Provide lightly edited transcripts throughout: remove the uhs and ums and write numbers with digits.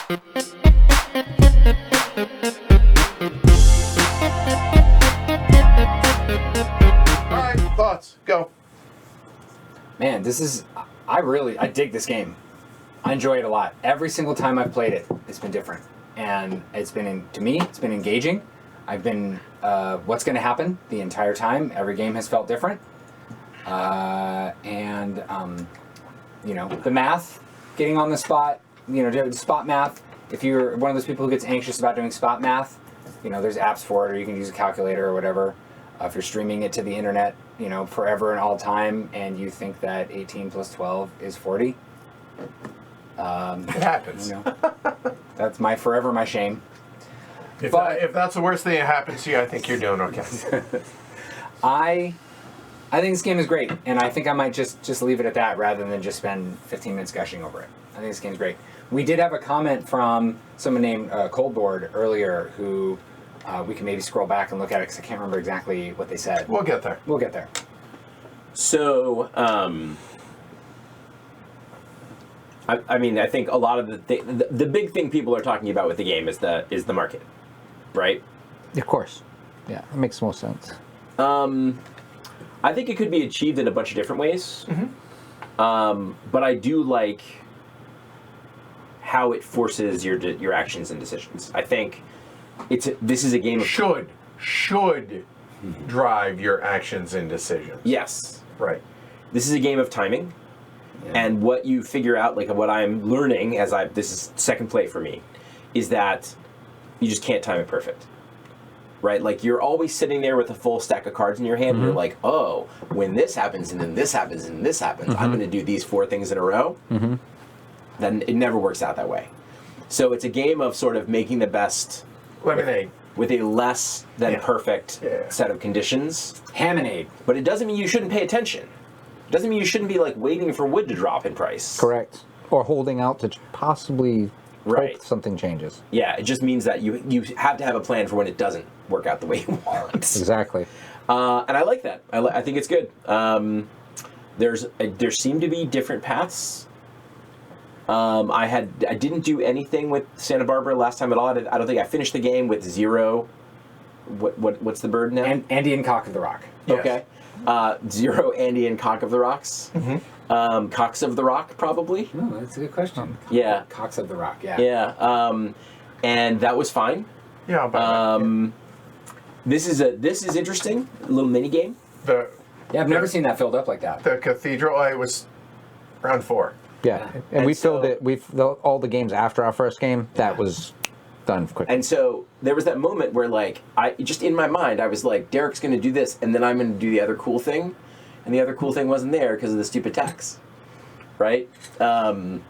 All right, thoughts. Go. Man, I dig this game. I enjoy it a lot. Every single time I've played it, it's been different. And it's been engaging. I've been, what's going to happen the entire time. Every game has felt different. The math, getting on the spot, spot math. If you're one of those people who gets anxious about doing spot math, there's apps for it, or you can use a calculator or whatever. If you're streaming it to the internet, forever and all time, and you think that 18 plus 12 is 40. It happens. That's my shame. If that's the worst thing that happens to you, I think you're doing okay. I think this game is great, and I think I might just leave it at that rather than just spend 15 minutes gushing over it. I think this game's great. We did have a comment from someone named Coldboard earlier who we can maybe scroll back and look at it because I can't remember exactly what they said. We'll get there. So, I think a lot of the big thing people are talking about with the game is the market, right? Of course. Yeah, it makes most sense. I think it could be achieved in a bunch of different ways. Mm-hmm. But I do like how it forces your actions and decisions. I think this is a game of... Should drive your actions and decisions. Yes. Right. This is a game of timing. Yeah. And what you figure out, like what I'm learning this is second play for me, is that you just can't time it perfect. Right? Like you're always sitting there with a full stack of cards in your hand, and you're like, oh, when this happens, and then this happens, and this happens, I'm going to do these 4 things in a row. Then it never works out that way. So it's a game of sort of making the best lemonade with a less than perfect set of conditions. Hamonade. But it doesn't mean you shouldn't pay attention. It doesn't mean you shouldn't be like waiting for wood to drop in price. Correct. Or holding out to possibly hope something changes. Yeah, it just means that you have to have a plan for when it doesn't work out the way you want. Exactly. And I like that. I think it's good. There seem to be different paths. I didn't do anything with Santa Barbara last time at all. I don't think I finished the game with 0. What's the bird now? Andean Cock of the Rock. Yes. Okay. 0 Andean Cock of the Rocks. Mm-hmm. Cocks of the Rock, probably. Oh, that's a good question. Yeah. Cocks of the Rock. Yeah. Yeah. And that was fine. Yeah. But, This is interesting. A little mini game. I've never seen that filled up like that. The cathedral. It was round 4. Yeah, and we filled it. All the games after our first game. That was done quick. And so there was that moment where, like, just in my mind, I was like, Derek's going to do this, and then I'm going to do the other cool thing, and the other cool thing wasn't there because of the stupid tax, right? And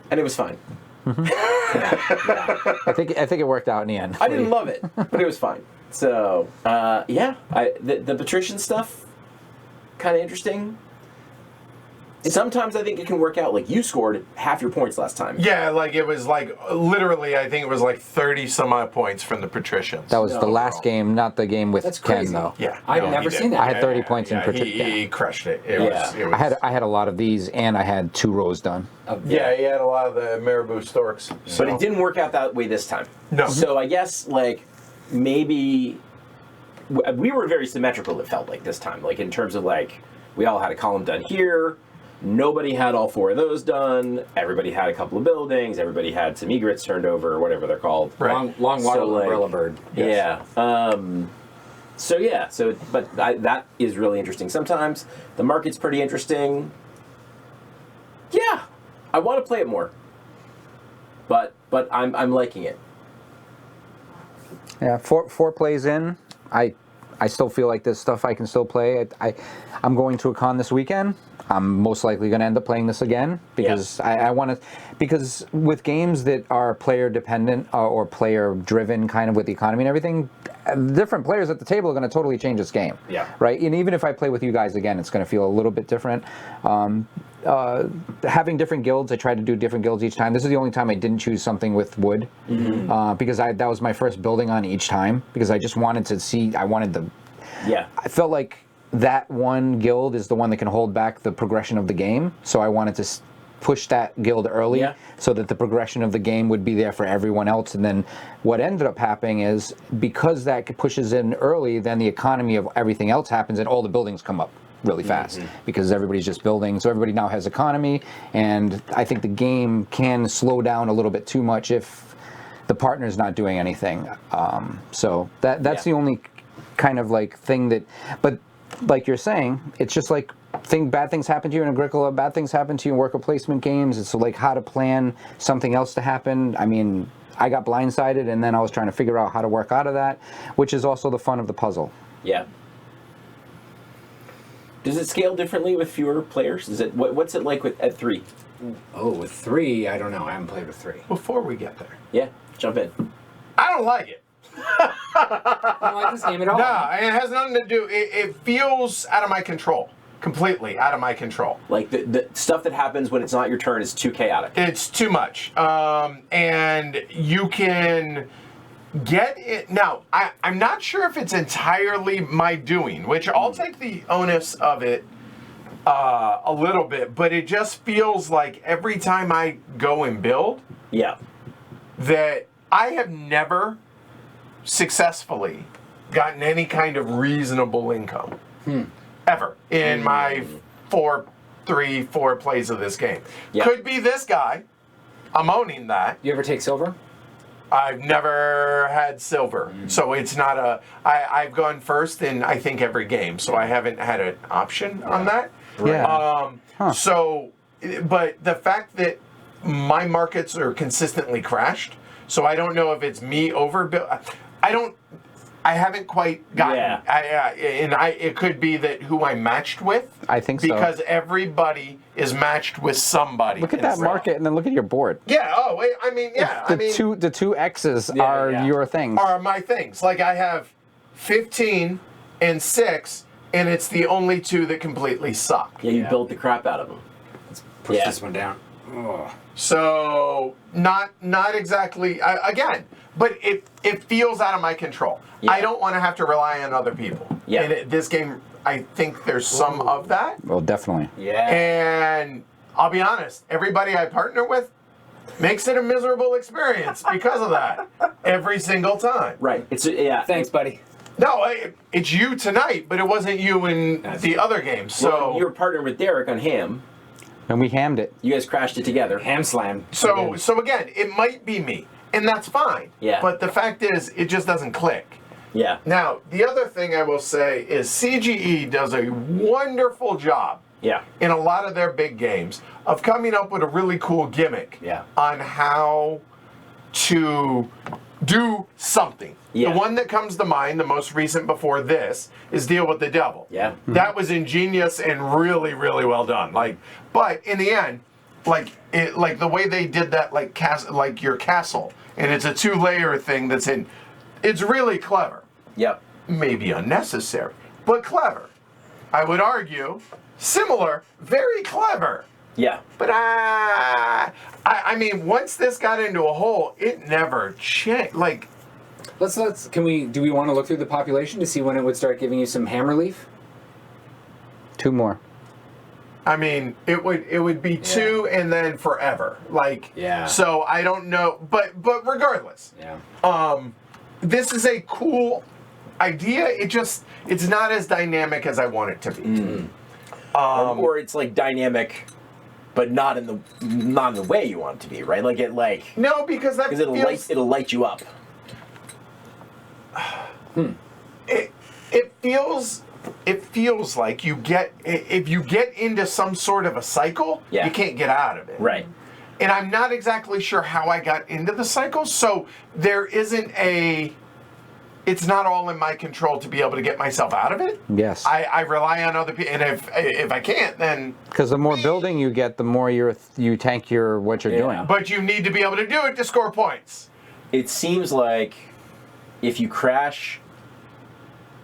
it was fine. I think it worked out in the end. I didn't love it, but it was fine. So the patrician stuff, kind of interesting. Sometimes I think it can work out. Like, you scored half your points last time. Yeah, like it was like literally, I think it was like 30 some odd points from the patricians. That was the last game, not the game with That's Ken, crazy. though. Yeah, I've never seen that. I had 30 points in patrician. He crushed it. It Yeah. was, I had a lot of these, and I had 2 rows done. Yeah, he had a lot of the Marabou Storks. So. But it didn't work out that way this time. No. So I guess, like, maybe... We were very symmetrical, it felt like, this time. Like, in terms of, like, we all had a column done here. Nobody had all 4 of those done. Everybody had a couple of buildings. Everybody had some egrets turned over, or whatever they're called. Right. Long water umbrella bird. Yes. Yeah. But that is really interesting. Sometimes the market's pretty interesting. Yeah, I want to play it more. But I'm liking it. Yeah, 4 plays in, I still feel like there's stuff I can still play. I'm going to a con this weekend. I'm most likely going to end up playing this again because I want to. Because with games that are player dependent or player driven, kind of with the economy and everything, different players at the table are going to totally change this game. Yeah. Right. And even if I play with you guys again, it's going to feel a little bit different. Having different guilds, I tried to do different guilds each time. This is the only time I didn't choose something with wood because that was my first building on each time because I just wanted to see. I felt like that one guild is the one that can hold back the progression of the game. So I wanted to push that guild early Yeah. so that the progression of the game would be there for everyone else. And then what ended up happening is because that pushes in early, then the economy of everything else happens and all the buildings come up really fast because everybody's just building. So everybody now has economy, and I think the game can slow down a little bit too much if the partner's not doing anything. So that's the only kind of like thing that, but like you're saying, it's just like bad things happen to you in Agricola, bad things happen to you in worker placement games. It's like how to plan something else to happen. I mean, I got blindsided, and then I was trying to figure out how to work out of that, which is also the fun of the puzzle. Yeah. Does it scale differently with fewer players? Is it what's it like at 3? Oh, with 3, I don't know. I haven't played with 3. Before we get there, Yeah, jump in. I don't like it. I don't like this game at all. No, it has nothing to do. It feels out of my control. Completely out of my control. Like the stuff that happens when it's not your turn is too chaotic. It's too much. And you can get it. Now, I'm not sure if it's entirely my doing, which I'll take the onus of it a little bit, but it just feels like every time I go and build, Yeah. that I have never successfully gotten any kind of reasonable income. Ever in my 4 plays of this game. Yeah. Could be this guy. I'm owning that. You ever take silver? I've never had silver, so it's not a. I've gone first in I think every game, so I haven't had an option on that. Yeah. So, but the fact that my markets are consistently crashed, so I don't know if it's me overbuilt. I haven't quite gotten. Yeah. It could be that who I matched with. I think so. Because everybody is matched with somebody. Look at that market, and then look at your board. Yeah. Oh, wait, I mean, yeah. The two X's are your things. Are my things. Like I have 15 and 6, and it's the only 2 that completely suck. Yeah, you built the crap out of them. Let's push this one down. Oh. So not exactly again, but it feels out of my control. Yeah. I don't want to have to rely on other people. Yeah. And this game, I think there's some of that. Well, definitely. Yeah. And I'll be honest, everybody I partner with makes it a miserable experience because of that every single time. Right. Thanks, buddy. No, it's you tonight, but it wasn't you in the other games. So Well, you were partnered with Derek on Ham. And we hammed it. You guys crashed it together. Ham slam. So again, it might be me, and that's fine. Yeah. But the fact is, it just doesn't click. Yeah. Now, the other thing I will say is CGE does a wonderful job Yeah. in a lot of their big games of coming up with a really cool gimmick on how to do something. Yeah. The one that comes to mind, the most recent before this, is Deal with the Devil. Yeah. That was ingenious and really, really well done. But in the end, like the way they did that, like your castle, and it's a 2-layer thing that's in. It's really clever. Yep. Maybe unnecessary, but clever. I would argue, similar, very clever. Yeah. But I mean, once this got into a hole, it never changed. Like, Do we want to look through the population to see when it would start giving you some ham relief? 2 more. I mean, it would be 2 and then forever. So I don't know, but regardless. Yeah. This is a cool idea. It's not as dynamic as I want it to be. Or it's like dynamic, but not in the way you want it to be, right? No, because it'll light you up. It feels like if you get into some sort of a cycle, you can't get out of it. Right. And I'm not exactly sure how I got into the cycle, so there isn't it's not all in my control to be able to get myself out of it. Yes. I rely on other people, and if I can't, then... Because the more building you get, the more you tank what you're doing. But you need to be able to do it to score points. It seems like if you crash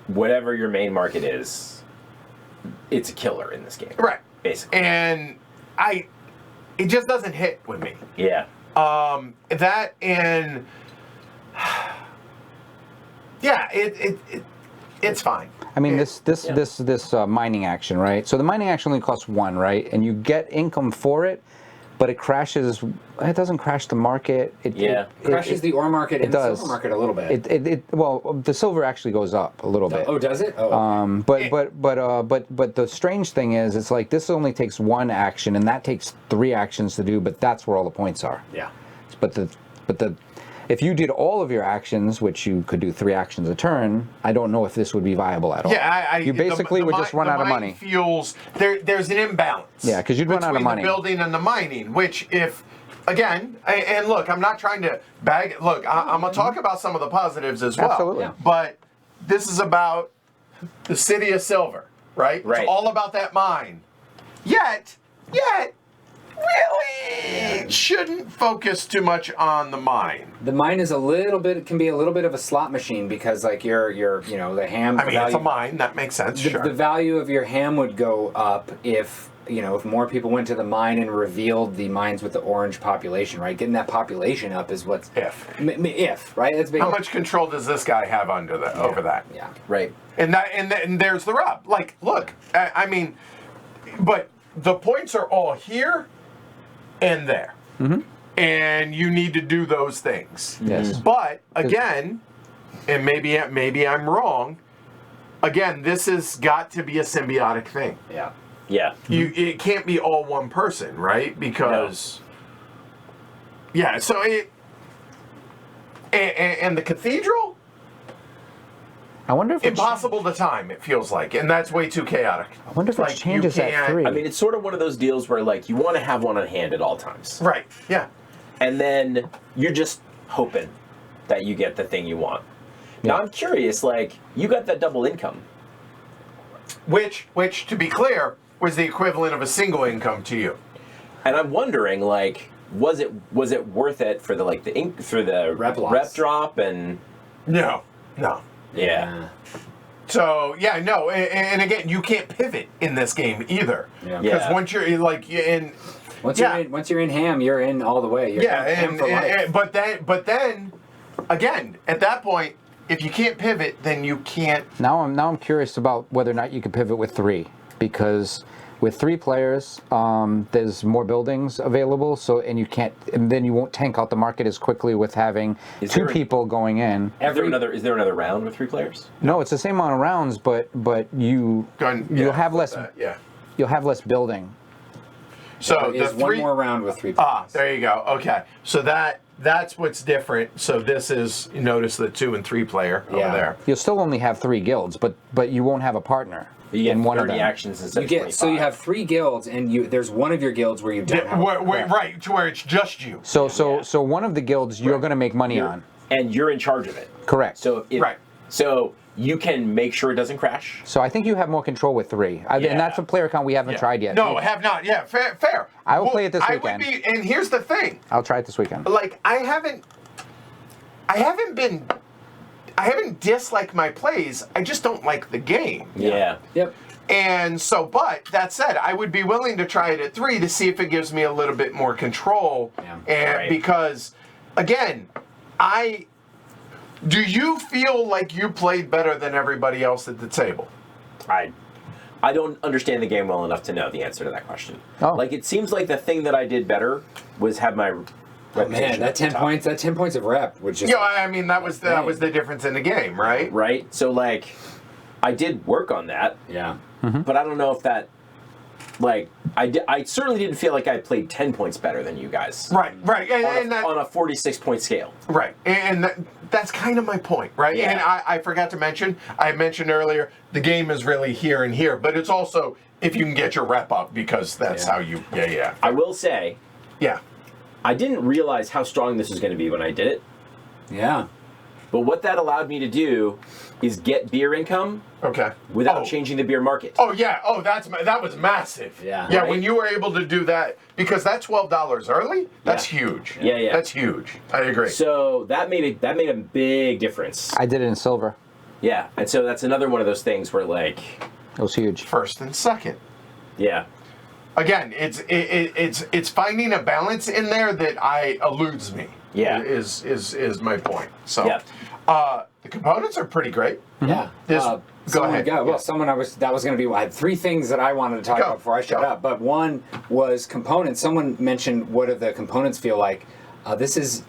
whatever your main market is, it's a killer in this game. Right. Basically. And it just doesn't hit with me. Yeah. That and... Yeah, it's fine. I mean, this mining action, right? So the mining action only costs 1, right? And you get income for it, but it crashes. It doesn't crash the market. It crashes the ore market and the does. silver market a little bit. Well, the silver actually goes up a little bit. Oh, does it? Oh, okay. But the strange thing is, it's like this only takes one action, and that takes 3 actions to do. But that's where all the points are. Yeah. But if you did all of your actions, which you could do 3 actions a turn, I don't know if this would be viable at all. Yeah, you basically would just run out of money. Feels there's an imbalance. Yeah, because you'd run out of money. Between the building and the mining, which if again, and look, I'm not trying to bag. Look, I'm gonna talk about some of the positives as well. Absolutely. Yeah. But this is about the city of silver, right? Right. It's all about that mine. Yet, really shouldn't focus too much on the mine. The mine can be a little bit of a slot machine because like your the ham. I mean, it's a mine. That makes sense. Sure. The value of your ham would go up if more people went to the mine and revealed the mines with the orange population, right? Getting that population up is what's if right. That's big. How much control does this guy have over that? Yeah. Right. And there's the rub. Like, look, I mean, but the points are all here and there. Mm-hmm. And you need to do those things. Yes. But again, and maybe I'm wrong, again, this has got to be a symbiotic thing. Yeah. Yeah. It can't be all one person, right? Because so it and the cathedral, I wonder if impossible to time, it feels like, and that's way too chaotic. I wonder if it changes at 3. I mean, it's sort of one of those deals where like you want to have one on hand at all times. Right. Yeah. And then you're just hoping that you get the thing you want. Yeah. Now I'm curious, like, you got that double income. Which, to be clear, was the equivalent of a single income to you. And I'm wondering, like, was it worth it for the rep drop and No. yeah. So no, and again, you can't pivot in this game either. Yeah. Because once you're like in. Once you're in ham, you're in all the way. You're ham for life. But then, again, at that point, if you can't pivot, then you can't. Now I'm curious about whether or not you can pivot with 3, because with 3 players, there's more buildings available. So and then you won't tank out the market as quickly with having 2 people going in. Is there another round with 3 players? No, it's the same amount of rounds, but you'll have less. You'll have less building. So there's the 3 one more round with 3 players. there you go. Okay, so that's what's different. So this is, you notice the 2 and 3 player over there. You'll still only have 3 guilds, but you won't have a partner. You get in one 30 of them. actions instead of 25. So you have 3 guilds, and there's one of your guilds where you don't have Right, to where it's just you. So one of the guilds you're going to make money on. And you're in charge of it. Correct. So So you can make sure it doesn't crash. So I think you have more control with 3, and that's a player count we haven't tried yet. No, have not. Yeah, fair. I will play it this weekend. And here's the thing. I'll try it this weekend. Like I haven't disliked my plays. I just don't like the game. Yeah. Yep. And so, but that said, I would be willing to try it at 3 to see if it gives me a little bit more control. Yeah. And because, again, do you feel like you played better than everybody else at the table? I don't understand the game well enough to know the answer to that question. Oh. Like, it seems like the thing that I did better was have my reputation. Man, that 10 points. That 10 points of rep, which is. Yeah, I mean that was the difference in the game, right? Right. So like, I did work on that. Yeah. But I don't know if that. Like, I certainly didn't feel like I played 10 points better than you guys. Right, and On a 46-point scale. Right, and that's kind of my point, right? Yeah. And I forgot to mention, I mentioned earlier, the game is really here and here, but it's also if you can get your rep up, because that's how you, I will say, yeah. I didn't realize how strong this was going to be when I did it. Yeah. But what that allowed me to do is get beer income Okay. without changing the beer market. Oh yeah. Oh, that was massive. Yeah. Yeah. Right? When you were able to do that, because that $12 early, that's huge. Yeah. That's huge. I agree. So that made a big difference. I did it in silver. Yeah, and so that's another one of those things where like, It was huge. First and second. yeah. again, it's finding a balance in there that eludes me. Yeah. Is my point. So, Yeah. the components are pretty great. Yeah. Go ahead. That was going to be. I had three things that I wanted to talk about before I shut up. But one was components. Someone mentioned what do the components feel like. This is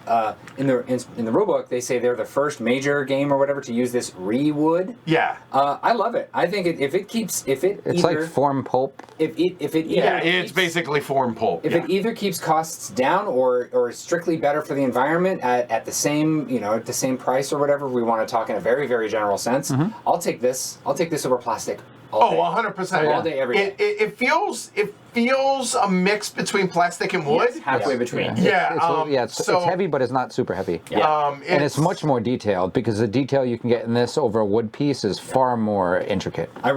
in the rulebook. They say they're the first major game or whatever to use this rewood. Yeah. I love it. I think It's like form pulp. It's basically form pulp. If it either keeps costs down or is strictly better for the environment at the same at the same price or whatever, we want to talk in a very, very general sense. I'll take this over plastic. All day. 100%. All day, every day. It feels a mix between plastic and wood. Yes, halfway between. It's It's heavy, but it's not super heavy. And it's much more detailed because the detail you can get in this over a wood piece is far more intricate. I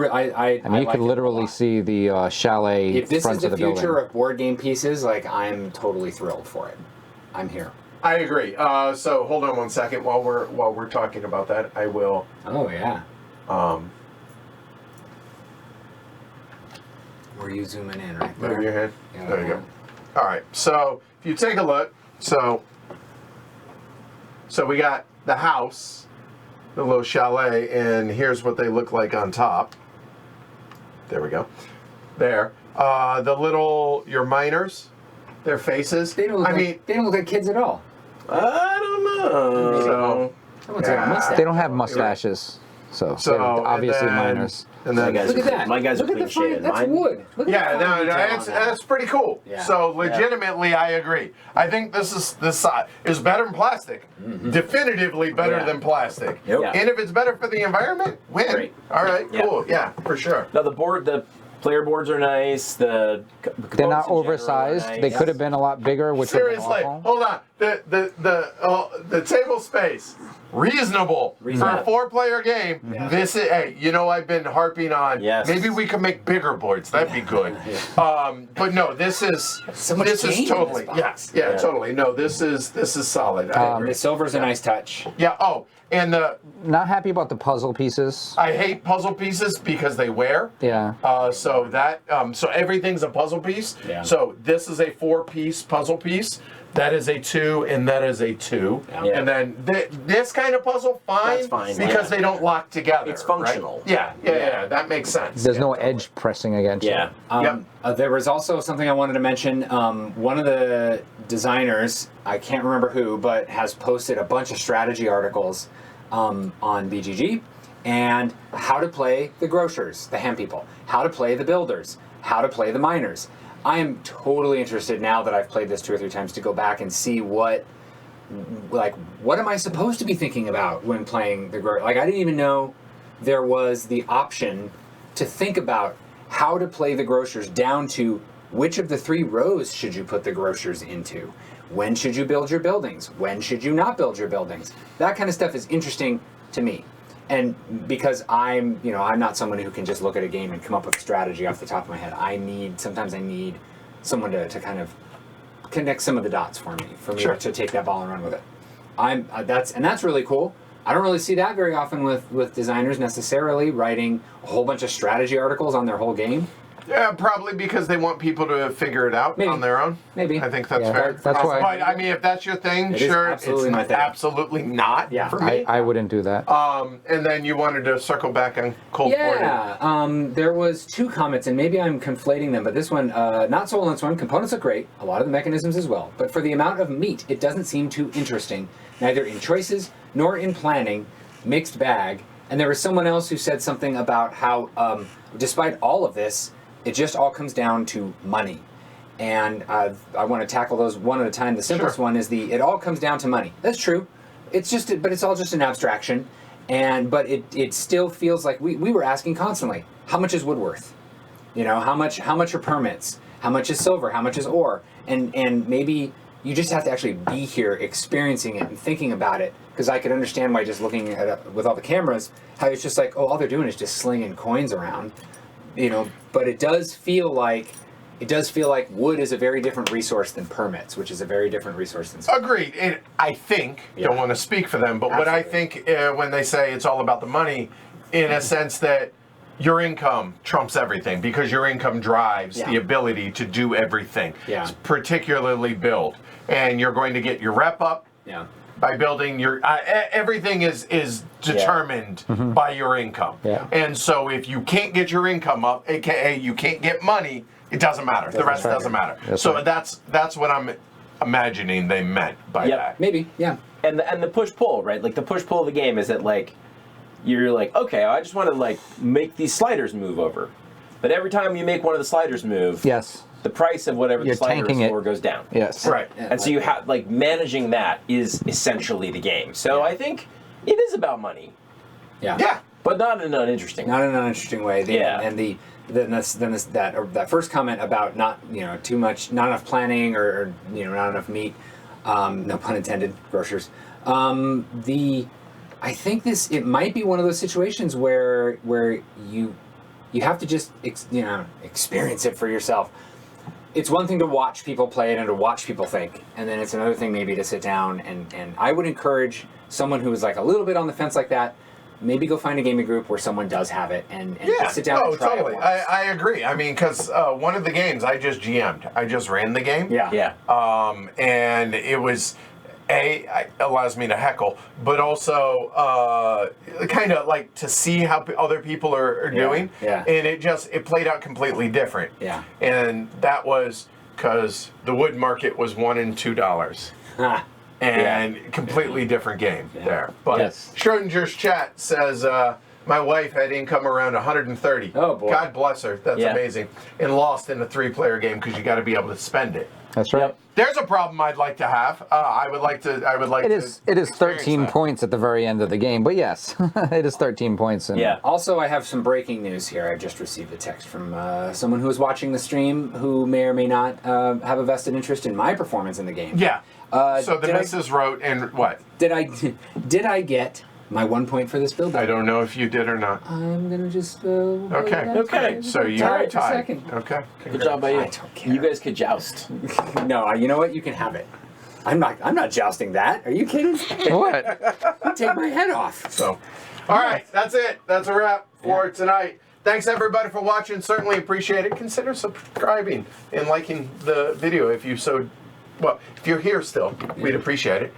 mean, you could literally see the chalet If this front is of the the building. future of board game pieces, like I'm totally thrilled for it. I'm here. I agree. So hold on one second while we're talking about that. I will. Oh yeah. Were you zooming in right there? Move your head. Yeah, There you go. All right. So if you take a look, so we got the house, the little chalet, and here's what they look like on top. There we go. There. Your miners, their faces. They don't look they don't look like kids at all. I don't know. So Someone's got a mustache. They don't have mustaches, so they're obviously and then- minors. And then Look at that. My guys Look are at the clean fine. shaven. That's Mine- wood. Look at yeah, the fine detail on that. that's pretty cool. Yeah. So legitimately, I agree. I think this is better than plastic. Definitively better than plastic. Yep. Yeah. And if it's better for the environment, win. Great. All right, Yeah. cool. Yeah, for sure. No, the player boards are nice. The They're not oversized. They could have been a lot bigger, which would have been Seriously, awful. hold on. The table space reasonable for a 4-player game. Yeah. This is I've been harping on. Yes. Maybe we could make bigger boards. That'd be good. But no, this is So much this game is in totally this box. yeah, totally. No, this is solid. I agree. The silver's a nice touch. Yeah. Oh, and Not happy about the puzzle pieces. I hate puzzle pieces because they wear. Yeah. So everything's a puzzle piece. Yeah. So this is a 4-piece puzzle piece. That is a 2, and that is a 2. Yeah. And then this kind of puzzle, fine, That's fine, because yeah. they don't lock together. It's functional. Right? Yeah, that makes sense. There's Yeah, no totally. edge pressing against Yeah. it. There was also something I wanted to mention. One of the designers, I can't remember who, but has posted a bunch of strategy articles on BGG and how to play the grocers, the ham people, how to play the builders, how to play the miners. I am totally interested now that I've played this 2 or 3 times to go back and see what am I supposed to be thinking about when playing the grocer. Like I didn't even know there was the option to think about how to play the grocers down to which of the 3 rows should you put the grocers into? When should you build your buildings? When should you not build your buildings? That kind of stuff is interesting to me. And because I'm not someone who can just look at a game and come up with a strategy off the top of my head. Sometimes I need someone to kind of connect some of the dots for me Sure. to take that ball and run with it. That's really cool. I don't really see that very often with designers necessarily writing a whole bunch of strategy articles on their whole game. Yeah, probably because they want people to figure it out Maybe. on their own. Maybe. I think that's Yeah, fair. that's why- But I mean, if that's your thing, It is sure. absolutely it's my thing. absolutely not Yeah. for me. I wouldn't do that. And then you wanted to circle back on cold boarding. Yeah, there was 2 comments, and maybe I'm conflating them, but this one, not so well in this one, components look great, a lot of the mechanisms as well, but for the amount of meat, it doesn't seem too interesting, neither in choices nor in planning, mixed bag. And there was someone else who said something about how, despite all of this, it just all comes down to money. And I want to tackle those one at a time. The simplest Sure. one is it all comes down to money. That's true. But it's all just an abstraction. But it still feels like we were asking constantly, how much is wood worth? How much are permits? How much is silver? How much is ore? And maybe you just have to actually be here experiencing it and thinking about it. Because I could understand why just looking at it with all the cameras, how it's just like, all they're doing is just slinging coins around. But it does feel like wood is a very different resource than permits, which is a very different resource than silver. Agreed. And I think, Yeah. don't want to speak for them, but what I think when they say it's all about the money, in a sense that your income trumps everything because your income drives Yeah. the ability to do everything, Yeah. particularly build. And you're going to get your rep up Yeah. by building your everything is determined by your income. Yeah. And so if you can't get your income up, aka you can't get money, it doesn't matter. The rest doesn't matter. So that's what I'm imagining they meant by Yep. that. Maybe. Yeah. And the push-pull, right? Like, the push-pull of the game is that, like, you're like, okay, I just want to, like, make these sliders move over. But every time you make one of the sliders move, Yes. the price of whatever You're the slider tanking is it. for goes down. Yes. Right. And so you have, like, managing that is essentially the game. So I think it is about money, Yeah. Yeah. but not in an uninteresting way. Not in an uninteresting way. Yeah. And that first comment about not too much, not enough planning or not enough meat. No pun intended. Grocers. I think it might be one of those situations where you have to just experience it for yourself. It's one thing to watch people play it and to watch people think, and then it's another thing maybe to sit down and I would encourage someone who is like a little bit on the fence like that, maybe go find a gaming group where someone does have it and just sit down and try totally. it once. I agree. I mean, because one of the games I just GM'd, I just ran the game. Yeah. And it was it allows me to heckle, but also kind of like to see how other people are doing. Yeah. And it played out completely different. Yeah. And that was because the wood market was $1 and $2. And completely different game there. But Yes. Schrodinger's chat says my wife had income around 130. Oh, boy. God bless her. That's Yeah. amazing. And lost in a 3-player game because you got to be able to spend it. That's right. There's a problem I'd like to have. I would like to. It is 13 that. points at the very end of the game, but yes, it is 13 points. And Yeah. Also, I have some breaking news here. I just received a text from someone who is watching the stream who may or may not have a vested interest in my performance in the game. Yeah. So the did I- missus wrote, and what? Did I get my 1 point for this build? I don't know if you did or not. I'm gonna just. Okay. So you Tie are it for a tied. second. Okay. Good job by you. I don't care. You guys could joust. No, you know what? You can have it. I'm not jousting that. Are you kidding? What? You take my head off. So, all right, that's it. That's a wrap for tonight. Thanks everybody for watching. Certainly appreciate it. Consider subscribing and liking the video if you so. Well, if you're here still, we'd appreciate it.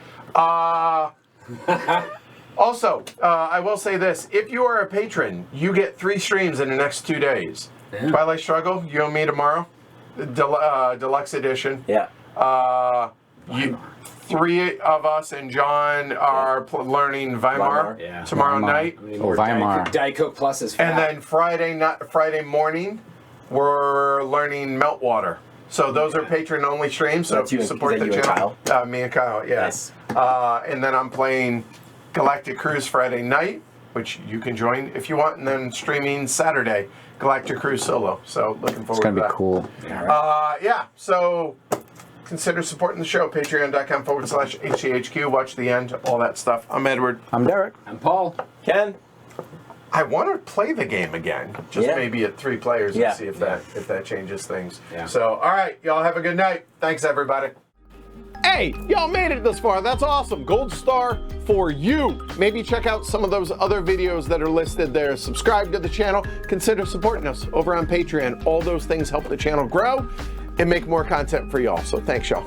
Also, I will say this: if you are a patron, you get 3 streams in the next 2 days. Yeah. Twilight Struggle, you and me tomorrow, deluxe edition. Yeah. 3 of us and John are learning Weimar, Weimar. tomorrow Weimar. night. Weimar. Diet Coke Plus is And fat. then Friday morning, we're learning Meltwater. So those are patron-only streams. So That's if you you- support is that the you and channel, me and Kyle, yeah. Nice. And then I'm playing Galactic Cruise Friday night, which you can join if you want, and then streaming Saturday, Galactic Cruise solo. So looking forward It's going to to that. be cool. Yeah. So consider supporting the show. Patreon.com/HCHQ. Watch the end. All that stuff. I'm Edward. I'm Derek. I'm Paul. Ken? I want to play the game again, just Yeah. maybe at 3 players, Yeah. and see if that changes things. Yeah. So, all right, y'all have a good night. Thanks, everybody. Hey, y'all made it this far. That's awesome. Gold star for you. Maybe check out some of those other videos that are listed there. Subscribe to the channel. Consider supporting us over on Patreon. All those things help the channel grow and make more content for y'all. So thanks, y'all.